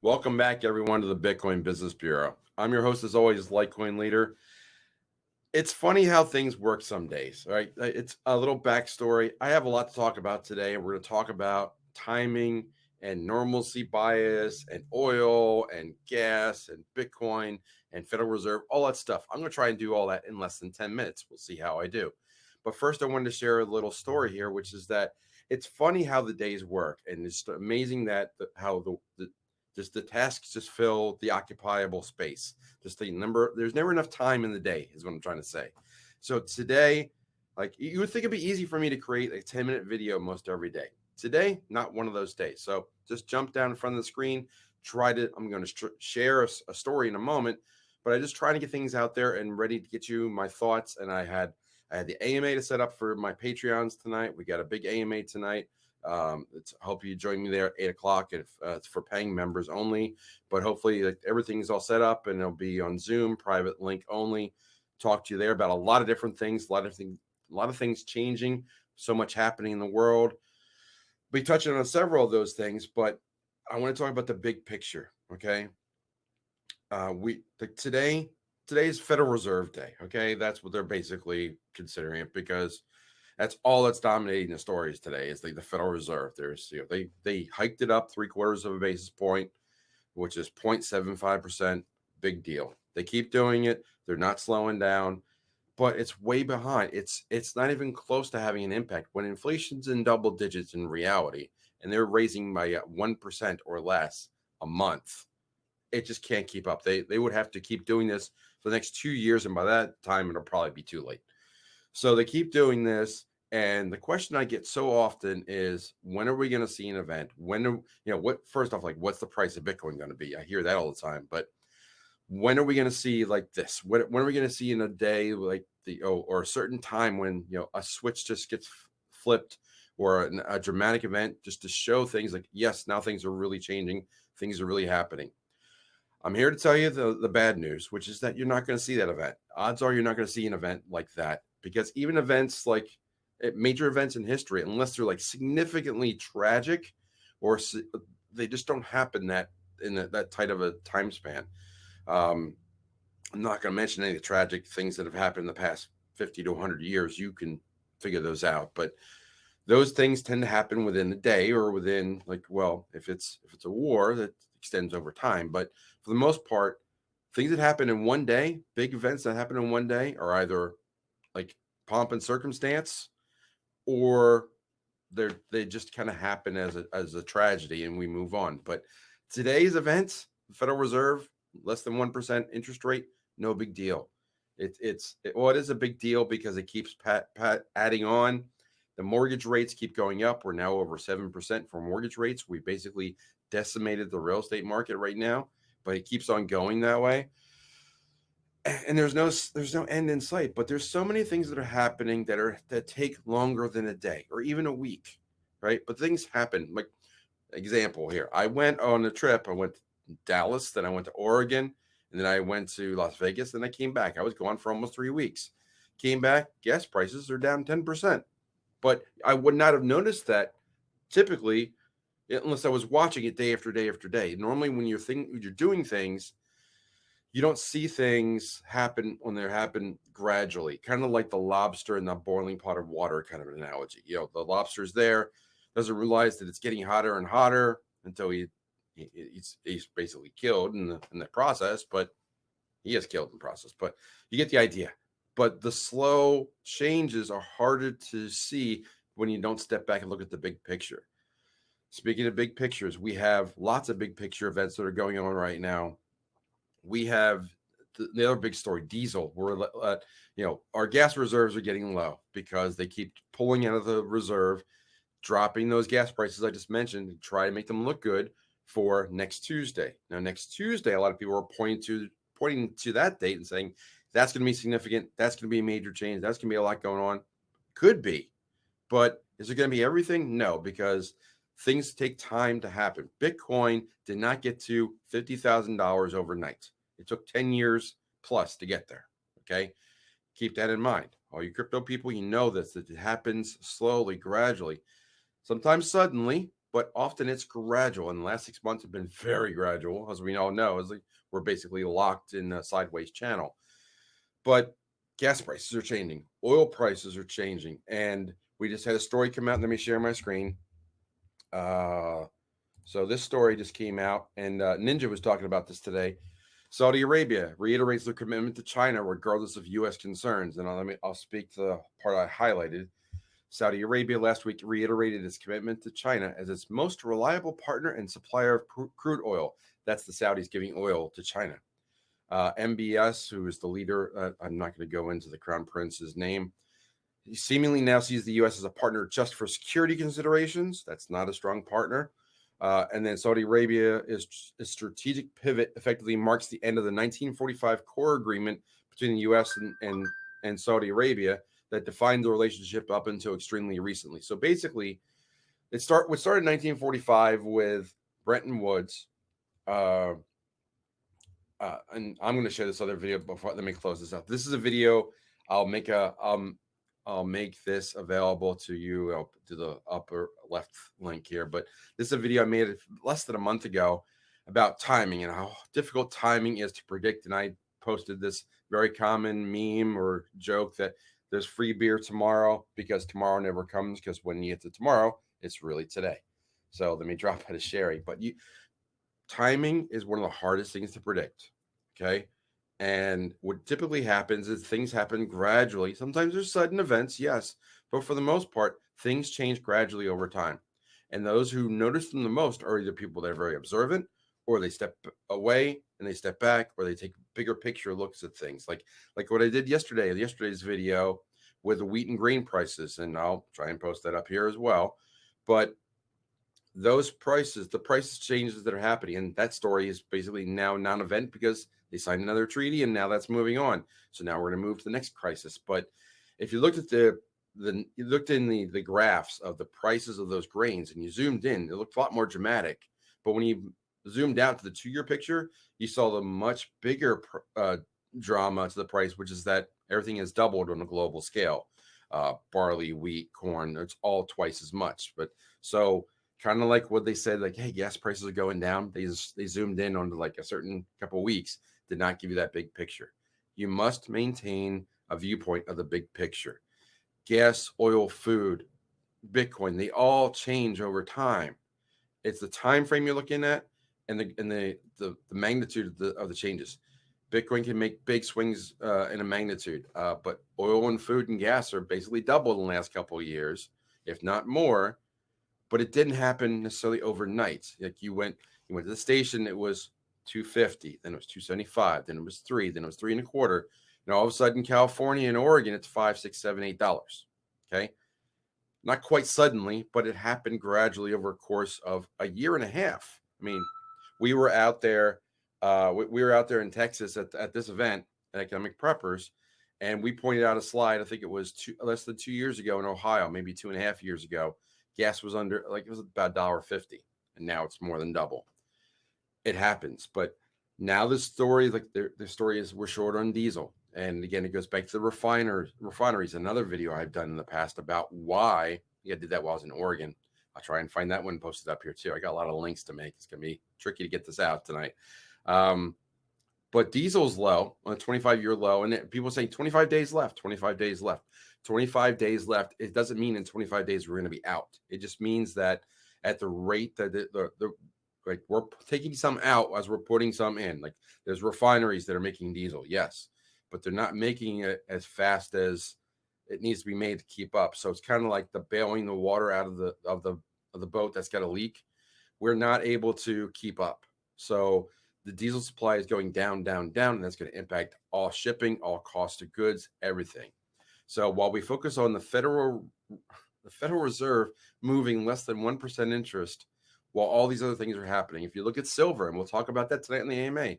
Welcome back, everyone, to the Bitcoin Business Bureau. I'm your host, as always, LitecoinLeader. It's funny how things work some days, right? It's a little backstory. I have a lot to talk about today. We're going to talk about timing and normalcy bias and oil and gas and Bitcoin and Federal Reserve, all that stuff. I'm going to try and do all that in less than 10 minutes. We'll see how I do. But first, I wanted to share a little story here, which is that it's funny how the days work. And it's amazing that how the tasks just fill the occupiable space. Just the number, there's never enough time in the day is what I'm trying to say. So today, like you would think it'd be easy for me to create a 10-minute video most every day. Today, not one of those days. So just jump down in front of the screen, I'm going to share a story in a moment, but I just try to get things out there and ready to get you my thoughts. And I had the AMA to set up for my Patreons tonight. We got a big AMA tonight. I hope you join me there at 8 o'clock. It's for paying members only, but hopefully everything's all set up and it'll be on Zoom, private link only. Talk to you there about a lot of different things, a lot of things changing, so much happening in the world. Be touching on several of those things, but I want to talk about the big picture. Okay. Today's Federal Reserve Day. Okay. That's what they're basically considering it, because that's all that's dominating the stories today is the Federal Reserve. They hiked it up 0.75 of a basis point, which is 0.75%. Big deal. They keep doing it. They're not slowing down, but it's way behind. It's not even close to having an impact when inflation's in double digits in reality, and they're raising by 1% or less a month. It just can't keep up. They would have to keep doing this for the next 2 years, and by that time it'll probably be too late. So they keep doing this. And the question I get so often is, when are we going to see an event? First off, like, what's the price of Bitcoin going to be? I hear that all the time, but when are we going to see like this? When are we going to see in a day like or a certain time when, a switch just gets flipped, or a dramatic event just to show things like, yes, now things are really changing. Things are really happening. I'm here to tell you the bad news, which is that you're not going to see that event. Odds are you're not going to see an event like that, because even events like major events in history, unless they're like significantly tragic, or they just don't happen that in that tight of a time span. I'm not going to mention any of the tragic things that have happened in the past 50 to 100 years. You can figure those out, but those things tend to happen within a day, or within if it's a war that extends over time. But for the most part, things that happen in one day, big events that happen in one day, are either like pomp and circumstance, or they just kind of happen as a tragedy and we move on. But today's events, the Federal Reserve, less than 1% interest rate, no big deal. It is a big deal because it keeps adding on. The mortgage rates keep going up. We're now over 7% for mortgage rates. We basically decimated the real estate market right now, but it keeps on going that way. And there's no end in sight. But there's so many things that are happening that take longer than a day or even a week, right? But things happen. Like, example here, I went on a trip. I went to Dallas, then I went to Oregon, and then I went to Las Vegas, then I came back. I was gone for almost 3 weeks. Came back, gas prices are down 10%. But I would not have noticed that typically unless I was watching it day after day after day. Normally when you're doing things, you don't see things happen when they happen gradually, kind of like the lobster in the boiling pot of water kind of an analogy. The lobster's there, doesn't realize that it's getting hotter and hotter until he's basically killed in the process, but he is killed in the process. But you get the idea. But the slow changes are harder to see when you don't step back and look at the big picture. Speaking of big pictures, we have lots of big picture events that are going on right now. We have the other big story, diesel. Our gas reserves are getting low because they keep pulling out of the reserve, dropping those gas prices I just mentioned to try to make them look good for next Tuesday. Now, next Tuesday, a lot of people are pointing to that date and saying that's going to be significant. That's going to be a major change. That's going to be a lot going on. Could be, but is it going to be everything? No, because things take time to happen. Bitcoin did not get to $50,000 overnight. It took 10 years plus to get there. Okay. Keep that in mind. All you crypto people, you know this, that it happens slowly, gradually, sometimes suddenly, but often it's gradual. And the last 6 months have been very gradual, as we all know, as we're basically locked in a sideways channel. But gas prices are changing, oil prices are changing, and we just had a story come out. Let me share my screen. So this story just came out, and Ninja was talking about this today. Saudi Arabia reiterates their commitment to China regardless of U.S. concerns. And I'll speak to the part I highlighted. Saudi Arabia last week reiterated its commitment to China as its most reliable partner and supplier of crude oil. That's the Saudis giving oil to China. MBS, who is the leader, I'm not going to go into the Crown Prince's name, he seemingly now sees the U.S. as a partner just for security considerations. That's not a strong partner. And then Saudi Arabia is a strategic pivot effectively marks the end of the 1945 core agreement between the U.S. and Saudi Arabia that defined the relationship up until extremely recently. So basically, it started in 1945 with Bretton Woods. And I'm going to share this other video before. Let me close this up. This is a video. I'll make this available to you to the upper left link here. But this is a video I made less than a month ago about timing and how difficult timing is to predict. And I posted this very common meme or joke that there's free beer tomorrow because tomorrow never comes, because when you get to tomorrow, it's really today. So let me drop it as sharing. But timing is one of the hardest things to predict. Okay. And what typically happens is things happen gradually. Sometimes there's sudden events, yes, but for the most part, things change gradually over time. And those who notice them the most are either people that are very observant, or they step away and they step back, or they take bigger picture looks at things. Like what I did yesterday's video with the wheat and grain prices, and I'll try and post that up here as well. But those prices, the price changes that are happening, and that story is basically now non-event because they signed another treaty and now that's moving on. So now we're going to move to the next crisis. But if you looked at you looked in the graphs of the prices of those grains and you zoomed in, it looked a lot more dramatic. But when you zoomed out to the 2-year picture, you saw the much bigger drama to the price, which is that everything has doubled on a global scale. Barley, wheat, corn, it's all twice as much. But so kind of like what they said, like, hey, gas prices are going down. They zoomed in on like a certain couple of weeks, did not give you that big picture. You must maintain a viewpoint of the big picture. Gas, oil, food, Bitcoin, they all change over time. It's the time frame you're looking at and the magnitude of the changes. Bitcoin can make big swings in a magnitude, but oil and food and gas are basically doubled in the last couple of years, if not more. But it didn't happen necessarily overnight. Like you went to the station, it was $2.50, then it was $2.75, then it was $3, then it was $3.25. And all of a sudden, California and Oregon, it's $5, $6, $7, $8. Okay, not quite suddenly, but it happened gradually over a course of a year and a half. I mean, we were out there. We were out there in Texas at this event at EconomicPreppers, and we pointed out a slide. I think it was less than 2 years ago in Ohio, maybe 2.5 years ago. Gas was it was about $1.50, and now it's more than double. It happens, but now the story, the story is we're short on diesel, and again, it goes back to the refineries. Another video I've done in the past about why. Yeah, I did that while I was in Oregon. I'll try and find that one posted up here too. I got a lot of links to make. It's gonna be tricky to get this out tonight. But diesel's low, on a 25-year low, and people say 25 days left. 25 days left. 25 days left. It doesn't mean in 25 days we're going to be out. It just means that at the rate that like we're taking some out as we're putting some in. Like there's refineries that are making diesel, yes, but they're not making it as fast as it needs to be made to keep up. So it's kind of like the bailing the water out of the boat that's got a leak. We're not able to keep up. So the diesel supply is going down, down, down, and that's going to impact all shipping, all cost of goods, everything. So while we focus on the Federal Reserve moving less than 1% interest, while all these other things are happening, if you look at silver, and we'll talk about that tonight in the AMA,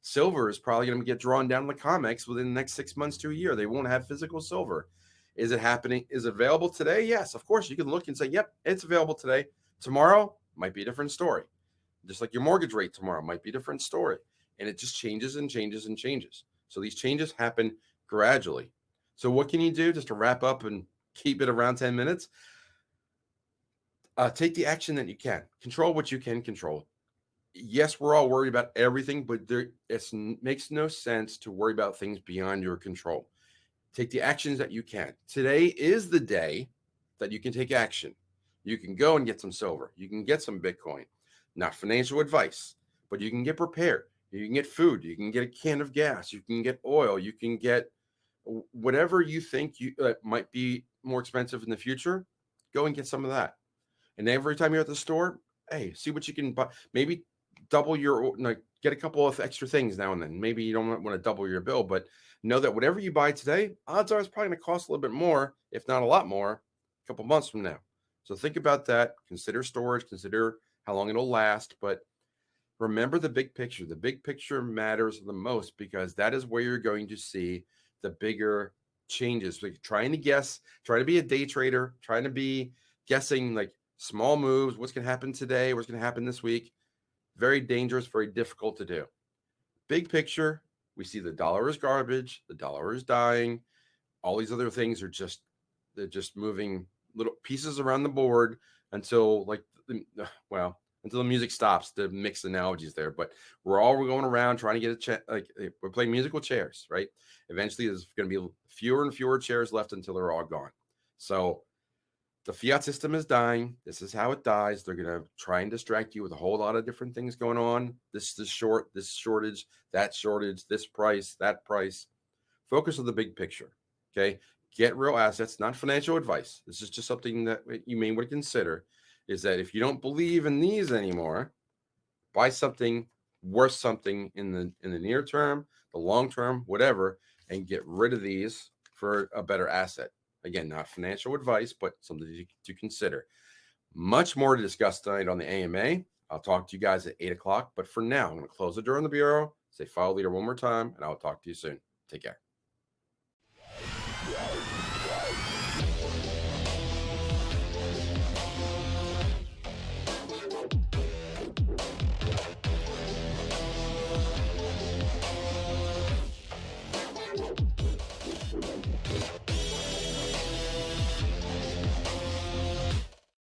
silver is probably going to get drawn down in the COMEX within the next 6 months to a year. They won't have physical silver. Is it happening? Is it available today? Yes, of course. You can look and say, yep, it's available today. Tomorrow might be a different story. Just like your mortgage rate tomorrow might be a different story. And it just changes and changes and changes. So these changes happen gradually. So what can you do just to wrap up and keep it around 10 minutes? Take the action that you can. Control what you can control. Yes, we're all worried about everything, but makes no sense to worry about things beyond your control. Take the actions that you can. Today is the day that you can take action. You can go and get some silver. You can get some Bitcoin. Not financial advice, but you can get prepared. You can get food. You can get a can of gas. You can get oil. You can get whatever you think might be more expensive in the future. Go and get some of that. And every time you're at the store, hey, see what you can buy. Maybe double your, get a couple of extra things now and then. Maybe you don't want to double your bill, but know that whatever you buy today, odds are it's probably going to cost a little bit more, if not a lot more, a couple months from now. So think about that. Consider storage, consider how long it'll last. But remember the big picture. The big picture matters the most because that is where you're going to see the bigger changes. Like trying to guess, trying to be a day trader, trying to be guessing like small moves, what's going to happen today, what's going to happen this week. Very dangerous, very difficult to do. Big picture, we see the dollar is garbage, the dollar is dying. All these other things are they're just moving little pieces around the board until until the music stops, to mix analogies there. But we're going around trying to get we're playing musical chairs, right? Eventually there's going to be fewer and fewer chairs left until they're all gone. So the fiat system is dying. This is how it dies. They're going to try and distract you with a whole lot of different things going on. This shortage, that shortage, this price, that price. Focus on the big picture, okay? Get real assets, not financial advice. This is just something that you may want to consider, is that if you don't believe in these anymore, buy something worth something in the near term, the long term, whatever, and get rid of these for a better asset. Again, not financial advice, but something to consider. Much more to discuss tonight on the AMA. I'll talk to you guys at 8 o'clock. But for now, I'm going to close the door on the bureau, say follow leader one more time, and I'll talk to you soon. Take care.